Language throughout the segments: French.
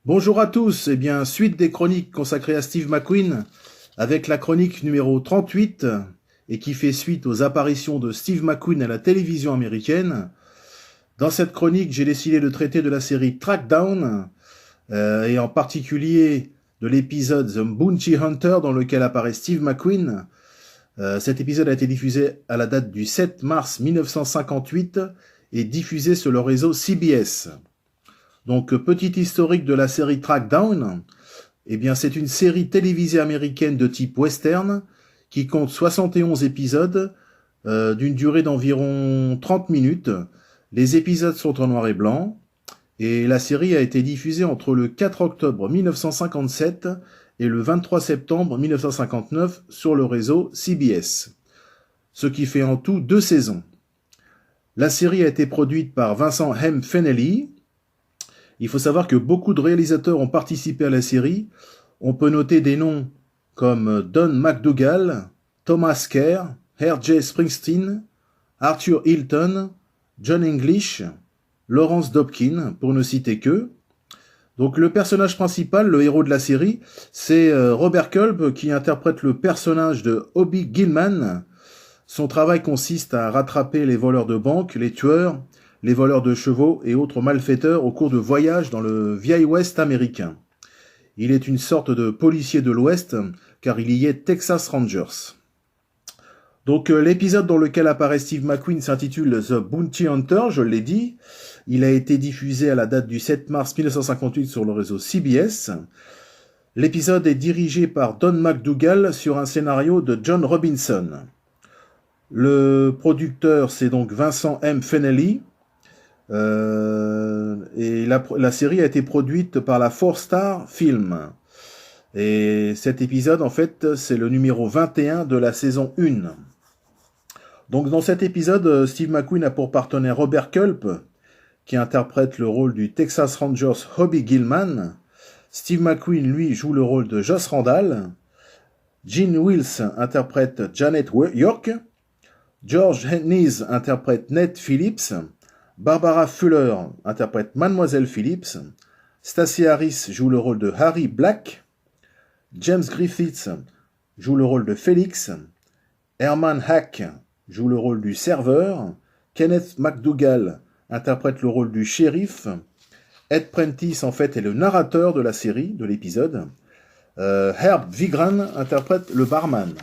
Bonjour à tous, eh bien, suite des chroniques consacrées à Steve McQueen, avec la chronique numéro 38, et qui fait suite aux apparitions de Steve McQueen à la télévision américaine. Dans cette chronique, j'ai décidé de traiter de la série Trackdown, et en particulier de l'épisode The Bounty Hunter dans lequel apparaît Steve McQueen. Cet épisode a été diffusé à la date du 7 mars 1958 et diffusé sur le réseau CBS. Donc, petit historique de la série Trackdown, eh bien, c'est une série télévisée américaine de type western qui compte 71 épisodes d'une durée d'environ 30 minutes. Les épisodes sont en noir et blanc et la série a été diffusée entre le 4 octobre 1957 et le 23 septembre 1959 sur le réseau CBS, ce qui fait en tout 2 saisons. La série a été produite par Vincent M. Fennelly. Il faut savoir que beaucoup de réalisateurs ont participé à la série. On peut noter des noms comme Don McDougall, Thomas Kerr, R.J. Springsteen, Arthur Hilton, John English, Lawrence Dobkin, pour ne citer qu'eux. Donc le personnage principal, le héros de la série, c'est Robert Culp qui interprète le personnage de Hobie Gilman. Son travail consiste à rattraper les voleurs de banque, les tueurs, les voleurs de chevaux et autres malfaiteurs au cours de voyages dans le vieil Ouest américain. Il est une sorte de policier de l'Ouest, car il y est Texas Rangers. Donc l'épisode dans lequel apparaît Steve McQueen s'intitule The Bounty Hunter, je l'ai dit. Il a été diffusé à la date du 7 mars 1958 sur le réseau CBS. L'épisode est dirigé par Don McDougall sur un scénario de John Robinson. Le producteur, c'est donc Vincent M. Fennelly. Et la série a été produite par la Four Star Film. Et cet épisode, en fait, c'est le numéro 21 de la saison 1. Donc dans cet épisode, Steve McQueen a pour partenaire Robert Culp, qui interprète le rôle du Texas Rangers Hobie Gilman. Steve McQueen, lui, joue le rôle de Joss Randall. Gene Wills interprète Janet York. George Nees interprète Ned Phillips. Barbara Fuller interprète Mademoiselle Phillips. Stacey Harris joue le rôle de Harry Black. James Griffiths joue le rôle de Félix. Herman Hack joue le rôle du serveur. Kenneth McDougall interprète le rôle du shérif. Ed Prentice, en fait, est le narrateur de la série, de l'épisode. Herb Vigran interprète le barman.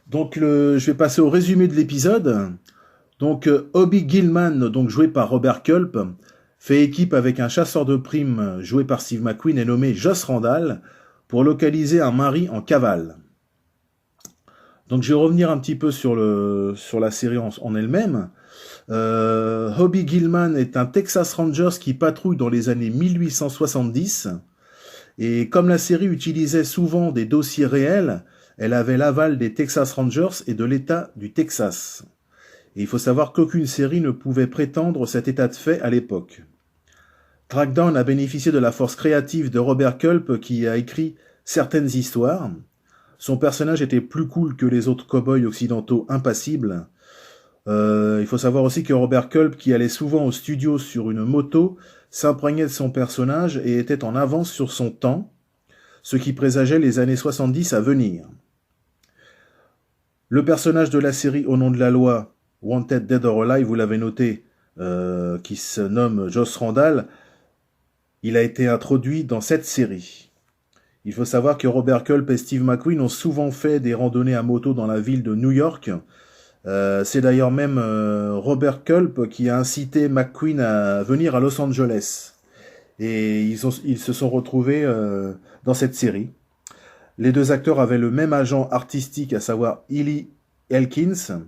Donc, je vais passer au résumé de l'épisode. Donc, Hobie Gilman, donc joué par Robert Culp, fait équipe avec un chasseur de primes joué par Steve McQueen et nommé Joss Randall pour localiser un mari en cavale. Donc, je vais revenir un petit peu sur la série en elle-même. Hobie Gilman est un Texas Rangers qui patrouille dans les années 1870. Et comme la série utilisait souvent des dossiers réels, elle avait l'aval des Texas Rangers et de l'État du Texas. Et il faut savoir qu'aucune série ne pouvait prétendre cet état de fait à l'époque. Trackdown a bénéficié de la force créative de Robert Culp qui a écrit certaines histoires. Son personnage était plus cool que les autres cow-boys occidentaux impassibles. Il faut savoir aussi que Robert Culp, qui allait souvent au studio sur une moto, s'imprégnait de son personnage et était en avance sur son temps, ce qui présageait les années 70 à venir. Le personnage de la série Au nom de la loi, Wanted Dead or Alive, vous l'avez noté, qui se nomme Joss Randall, il a été introduit dans cette série. Il faut savoir que Robert Culp et Steve McQueen ont souvent fait des randonnées à moto dans la ville de New York. C'est d'ailleurs même Robert Culp qui a incité McQueen à venir à Los Angeles. Et ils se sont retrouvés dans cette série. Les deux acteurs avaient le même agent artistique, à savoir Illy Elkins.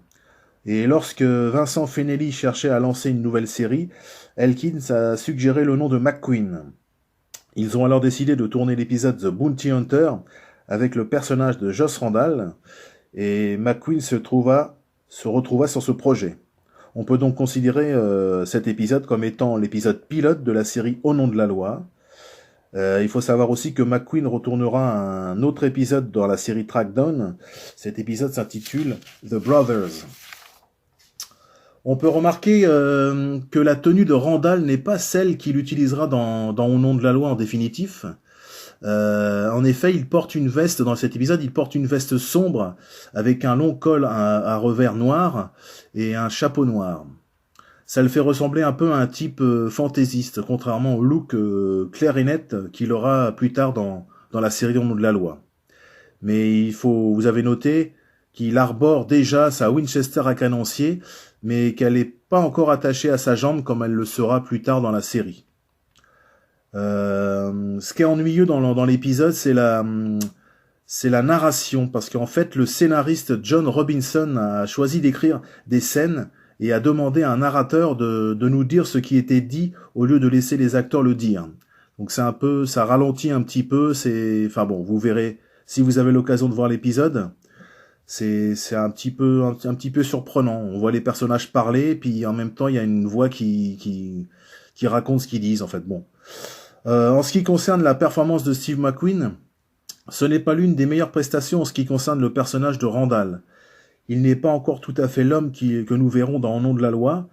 Et lorsque Vincent Fennelly cherchait à lancer une nouvelle série, Elkins a suggéré le nom de McQueen. Ils ont alors décidé de tourner l'épisode The Bounty Hunter avec le personnage de Joss Randall, et McQueen se retrouva sur ce projet. On peut donc considérer cet épisode comme étant l'épisode pilote de la série Au nom de la loi. Il faut savoir aussi que McQueen retournera à un autre épisode dans la série Trackdown. Cet épisode s'intitule The Brothers. On peut remarquer que la tenue de Randall n'est pas celle qu'il utilisera dans Au nom de la loi en définitif. En effet, il porte une veste, dans cet épisode, il porte une veste sombre avec un long col à revers noir et un chapeau noir. Ça le fait ressembler un peu à un type fantaisiste, contrairement au look clair et net qu'il aura plus tard dans la série Au nom de la loi. Mais vous avez noté qu'il arbore déjà sa Winchester à canoncier, mais qu'elle n'est pas encore attachée à sa jambe comme elle le sera plus tard dans la série. Ce qui est ennuyeux dans l'épisode, c'est la narration, parce qu'en fait, le scénariste John Robinson a choisi d'écrire des scènes et a demandé à un narrateur de nous dire ce qui était dit au lieu de laisser les acteurs le dire. Donc ça ralentit un petit peu, enfin bon, vous verrez si vous avez l'occasion de voir l'épisode. C'est un petit peu surprenant. On voit les personnages parler, puis en même temps, il y a une voix qui raconte ce qu'ils disent, en fait. Bon. En ce qui concerne la performance de Steve McQueen, ce n'est pas l'une des meilleures prestations en ce qui concerne le personnage de Randall. Il n'est pas encore tout à fait l'homme que nous verrons dans Au nom de la loi.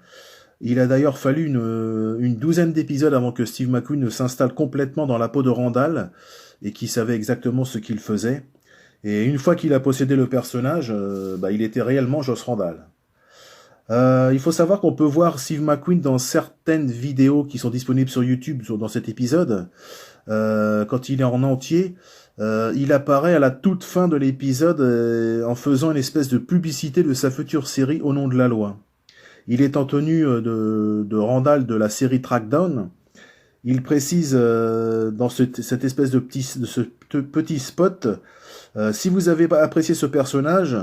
Il a d'ailleurs fallu une douzaine d'épisodes avant que Steve McQueen ne s'installe complètement dans la peau de Randall et qu'il savait exactement ce qu'il faisait. Et une fois qu'il a possédé le personnage, il était réellement Joss Randall. Il faut savoir qu'on peut voir Steve McQueen dans certaines vidéos qui sont disponibles sur YouTube dans cet épisode. Quand il est en entier, il apparaît à la toute fin de l'épisode en faisant une espèce de publicité de sa future série Au nom de la loi. Il est en tenue de Randall de la série Trackdown. Il précise dans cette espèce de ce petit spot, si vous avez apprécié ce personnage,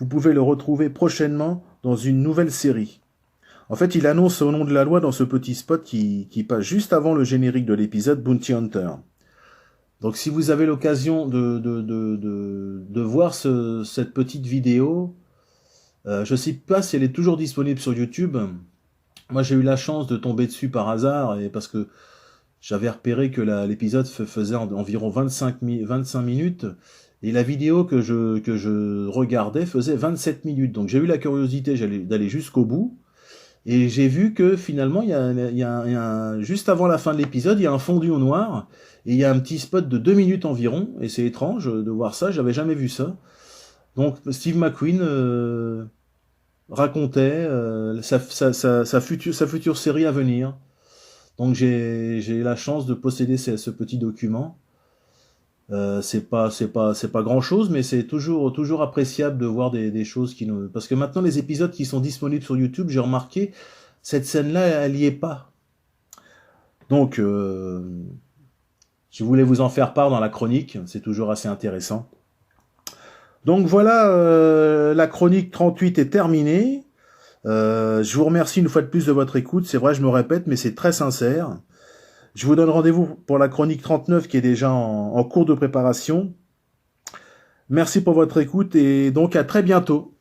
vous pouvez le retrouver prochainement dans une nouvelle série. En fait, il annonce Au nom de la loi dans ce petit spot qui passe juste avant le générique de l'épisode Bounty Hunter. Donc si vous avez l'occasion de voir cette petite vidéo, je ne sais pas si elle est toujours disponible sur YouTube. Moi j'ai eu la chance de tomber dessus par hasard, et parce que j'avais repéré que l'épisode faisait environ 25 minutes, et la vidéo que je regardais faisait 27 minutes. Donc j'ai eu la curiosité d'aller jusqu'au bout, et j'ai vu que finalement, juste avant la fin de l'épisode, il y a un fondu au noir, et il y a un petit spot de 2 minutes environ, et c'est étrange de voir ça, j'avais jamais vu ça. Donc Steve McQueen racontait sa future série à venir. Donc j'ai la chance de posséder ce petit document. C'est pas grand chose, mais c'est toujours appréciable de voir des choses parce que maintenant les épisodes qui sont disponibles sur YouTube, j'ai remarqué cette scène-là, elle y est pas. Donc je voulais vous en faire part dans la chronique, c'est toujours assez intéressant. Donc voilà, la chronique 38 est terminée. Je vous remercie une fois de plus de votre écoute. C'est vrai, je me répète, mais c'est très sincère. Je vous donne rendez-vous pour la chronique 39 qui est déjà en cours de préparation. Merci pour votre écoute et donc à très bientôt.